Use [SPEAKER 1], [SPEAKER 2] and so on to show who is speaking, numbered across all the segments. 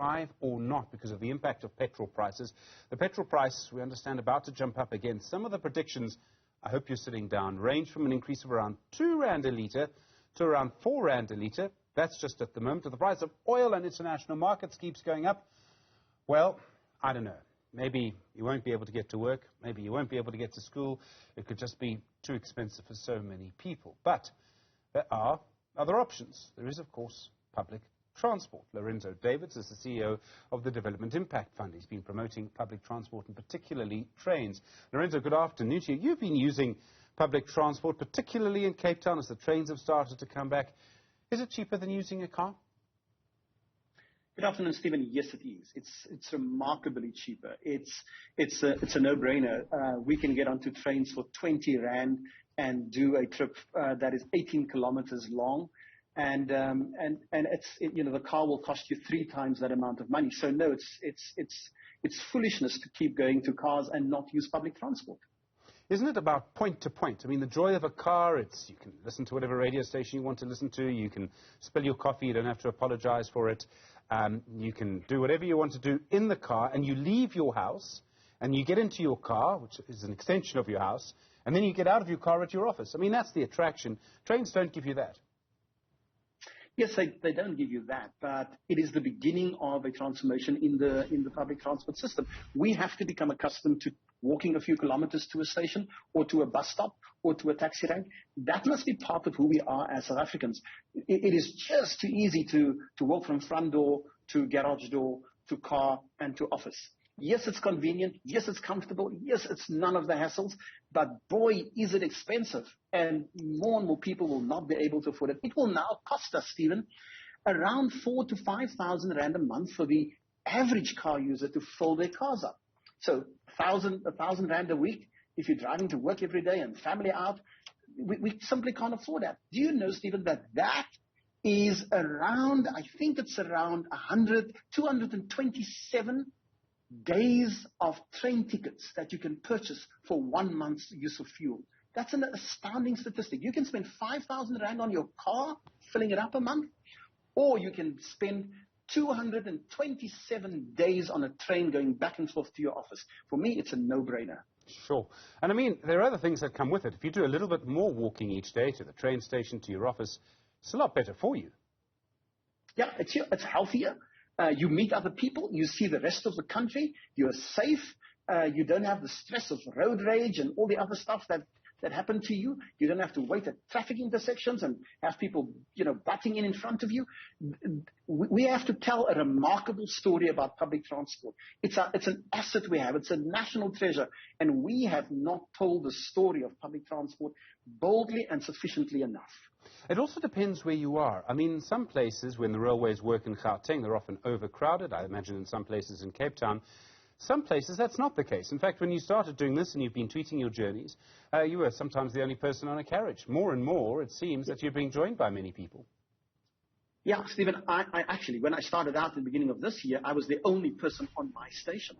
[SPEAKER 1] survive or not because of the impact of petrol prices. The petrol price, we understand, about to jump up again. Some of the predictions, I hope you're sitting down, range from an increase of around 2 rand a litre to around 4 rand a litre. That's just at the moment. If the price of oil on international markets keeps going up, well, I don't know. Maybe you won't be able to get to work. Maybe you won't be able to get to school. It could just be too expensive for so many people. But there are other options. There is, of course, public transport. Lorenzo Davids is the CEO of the Development Impact Fund. He's been promoting public transport and particularly trains. Lorenzo, good afternoon to you. You've been using public transport, particularly in Cape Town, as the trains have started to come back. Is it cheaper than using a car?
[SPEAKER 2] Good afternoon, Stephen. Yes, it is. It's remarkably cheaper. It's a no-brainer. We can get onto trains for 20 rand and do a trip that is 18 kilometers long. And the car will cost you 3 times that amount of money. So no, it's foolishness to keep going to cars and not use public transport.
[SPEAKER 1] Isn't it about point to point? I mean, the joy of a car, you can listen to whatever radio station you want to listen to. You can spill your coffee. You don't have to apologize for it. You can do whatever you want to do in the car, and you leave your house and you get into your car, which is an extension of your house, and then you get out of your car at your office. I mean, that's the attraction. Trains don't give you that.
[SPEAKER 2] Yes, they don't give you that, but it is the beginning of a transformation in the public transport system. We have to become accustomed to walking a few kilometers to a station or to a bus stop or to a taxi rank. That must be part of who we are as South Africans. It is just too easy to walk from front door to garage door to car and to office. Yes, it's convenient. Yes, it's comfortable. Yes, it's none of the hassles. But boy, is it expensive. And more people will not be able to afford it. It will now cost us, Stephen, around 4,000 to 5,000 rand a month for the average car user to fill their cars up. So 1,000 rand a week if you're driving to work every day and family out. We simply can't afford that. Do you know, Stephen, that is around, I think it's around 227 days of train tickets that you can purchase for 1 month's use of fuel. That's an astounding statistic. You can spend 5,000 rand on your car, filling it up a month, or you can spend 227 days on a train going back and forth to your office. For me, it's a no-brainer.
[SPEAKER 1] Sure. And I mean, there are other things that come with it. If you do a little bit more walking each day to the train station, to your office, it's a lot better for you.
[SPEAKER 2] Yeah, it's healthier. You meet other people. You see the rest of the country. You're safe. You don't have the stress of road rage and all the other stuff that happen to you. You don't have to wait at traffic intersections and have people, butting in front of you. We have to tell a remarkable story about public transport. It's an asset we have. It's a national treasure. And we have not told the story of public transport boldly and sufficiently enough.
[SPEAKER 1] It also depends where you are. I mean, in some places, when the railways work in Gauteng, they're often overcrowded. I imagine in some places in Cape Town. Some places, that's not the case. In fact, when you started doing this and you've been tweeting your journeys, you were sometimes the only person on a carriage. More and more, it seems that you're being joined by many people.
[SPEAKER 2] Yeah, Stephen, I actually, when I started out at the beginning of this year, I was the only person on my station.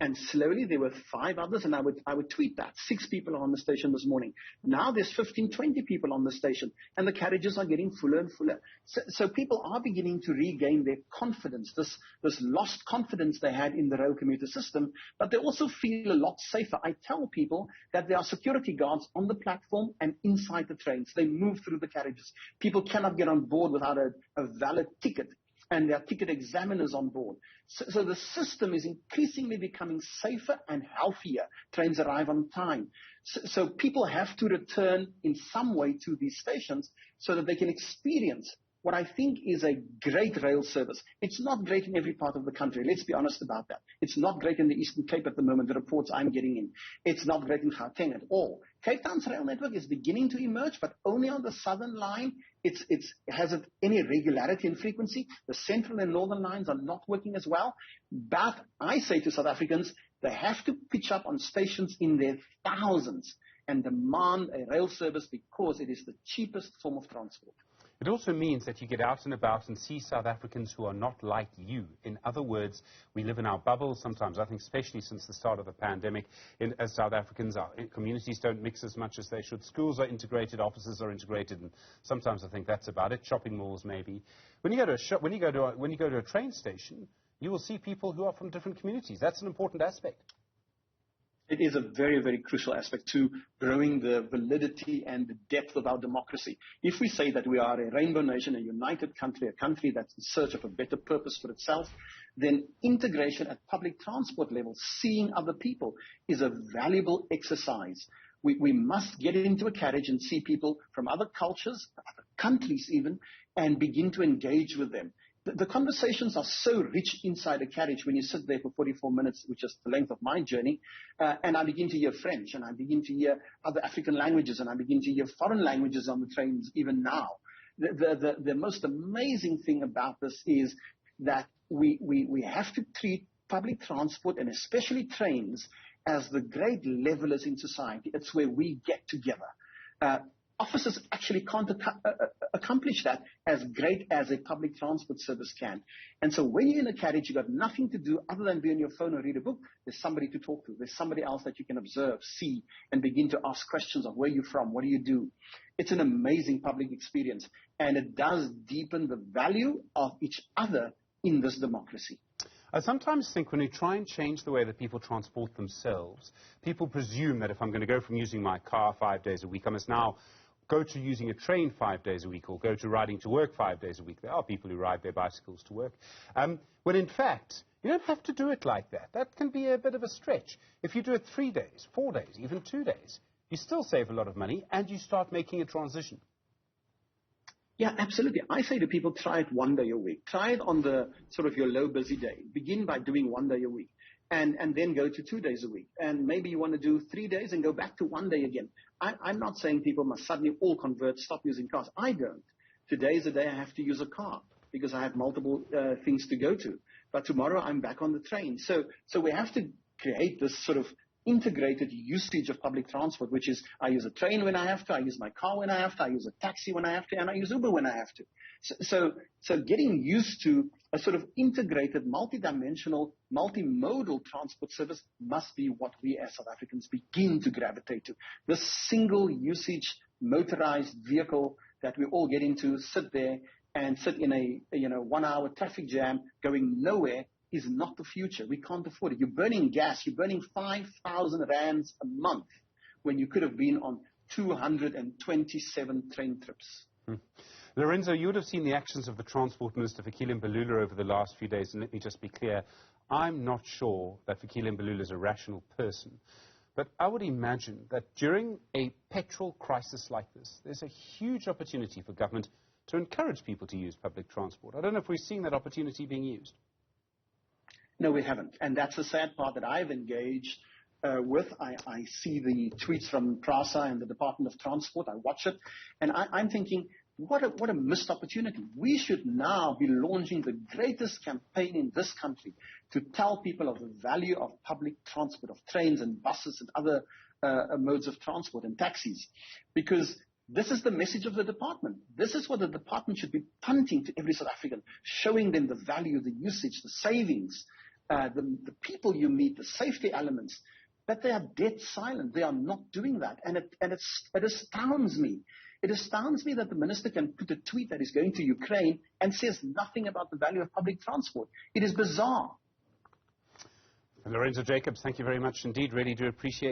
[SPEAKER 2] And slowly there were 5 others, and I would tweet that. 6 people are on the station this morning. Now there's 15, 20 people on the station, and the carriages are getting fuller and fuller. So people are beginning to regain their confidence, this lost confidence they had in the rail commuter system, but they also feel a lot safer. I tell people that there are security guards on the platform and inside the trains. They move through the carriages. People cannot get on board without a valid ticket. And there are ticket examiners on board. So the system is increasingly becoming safer and healthier. Trains arrive on time. So people have to return in some way to these stations so that they can experience what I think is a great rail service. It's not great in every part of the country. Let's be honest about that. It's not great in the Eastern Cape at the moment, the reports I'm getting in. It's not great in Gauteng at all. Cape Town's rail network is beginning to emerge, but only on the southern line. It hasn't any regularity and frequency. The central and northern lines are not working as well. But I say to South Africans, they have to pitch up on stations in their thousands and demand a rail service because it is the cheapest form of transport.
[SPEAKER 1] It also means that you get out and about and see South Africans who are not like you. In other words, we live in our bubbles sometimes. I think especially since the start of the pandemic, as South Africans, our communities don't mix as much as they should. Schools are integrated, offices are integrated, and sometimes I think that's about it. Shopping malls maybe. When you go to a train station, you will see people who are from different communities. That's an important aspect.
[SPEAKER 2] It is a very, very crucial aspect to growing the validity and the depth of our democracy. If we say that we are a rainbow nation, a united country, a country that's in search of a better purpose for itself, then integration at public transport level, seeing other people, is a valuable exercise. We must get into a carriage and see people from other cultures, other countries even, and begin to engage with them. The conversations are so rich inside a carriage when you sit there for 44 minutes, which is the length of my journey, and I begin to hear French, and I begin to hear other African languages, and I begin to hear foreign languages on the trains even now. The most amazing thing about this is that we have to treat public transport, and especially trains, as the great levelers in society. It's where we get together. Officers actually can't accomplish that as great as a public transport service can. And so when you're in a carriage, you've got nothing to do other than be on your phone or read a book. There's somebody to talk to. There's somebody else that you can observe, see, and begin to ask questions of where you're from, what do you do. It's an amazing public experience, and it does deepen the value of each other in this democracy.
[SPEAKER 1] I sometimes think when we try and change the way that people transport themselves, people presume that if I'm going to go from using my car 5 days a week, I must now go to using a train 5 days a week, or go to riding to work 5 days a week. There are people who ride their bicycles to work. When in fact, you don't have to do it like that. That can be a bit of a stretch. If you do it 3 days, 4 days, even 2 days, you still save a lot of money and you start making a transition.
[SPEAKER 2] Yeah, absolutely. I say to people, try it 1 day a week. Try it on the sort of your low busy day. Begin by doing 1 day a week. And then go to 2 days a week. And maybe you want to do 3 days and go back to 1 day again. I'm not saying people must suddenly all convert, stop using cars. I don't. Today is the day I have to use a car because I have multiple things to go to. But tomorrow I'm back on the train. So we have to create this sort of integrated usage of public transport, which is I use a train when I have to, I use my car when I have to, I use a taxi when I have to, and I use Uber when I have to. So getting used to a sort of integrated, multidimensional, multimodal transport service must be what we as South Africans begin to gravitate to. This single usage motorized vehicle that we all get into, sit there and sit in a 1 hour traffic jam going nowhere is not the future. We can't afford it. You're burning gas. You're burning 5,000 rands a month when you could have been on 227 train trips.
[SPEAKER 1] Lorenzo, you would have seen the actions of the Transport Minister, Fikile Mbalula, over the last few days. And let me just be clear, I'm not sure that Fikile Mbalula is a rational person. But I would imagine that during a petrol crisis like this, there's a huge opportunity for government to encourage people to use public transport. I don't know if we're seeing that opportunity being used.
[SPEAKER 2] No, we haven't. And that's the sad part that I've engaged with. I see the tweets from PRASA and the Department of Transport. I watch it. And I'm thinking, what a missed opportunity. We should now be launching the greatest campaign in this country to tell people of the value of public transport, of trains and buses and other modes of transport and taxis. Because this is the message of the department. This is what the department should be punting to every South African, showing them the value, the usage, the savings, the people you meet, the safety elements. But they are dead silent. They are not doing that. And it astounds me. It astounds me that the minister can put a tweet that is going to Ukraine and says nothing about the value of public transport. It is bizarre.
[SPEAKER 1] Lorenzo Jacobs, thank you very much indeed. Really do appreciate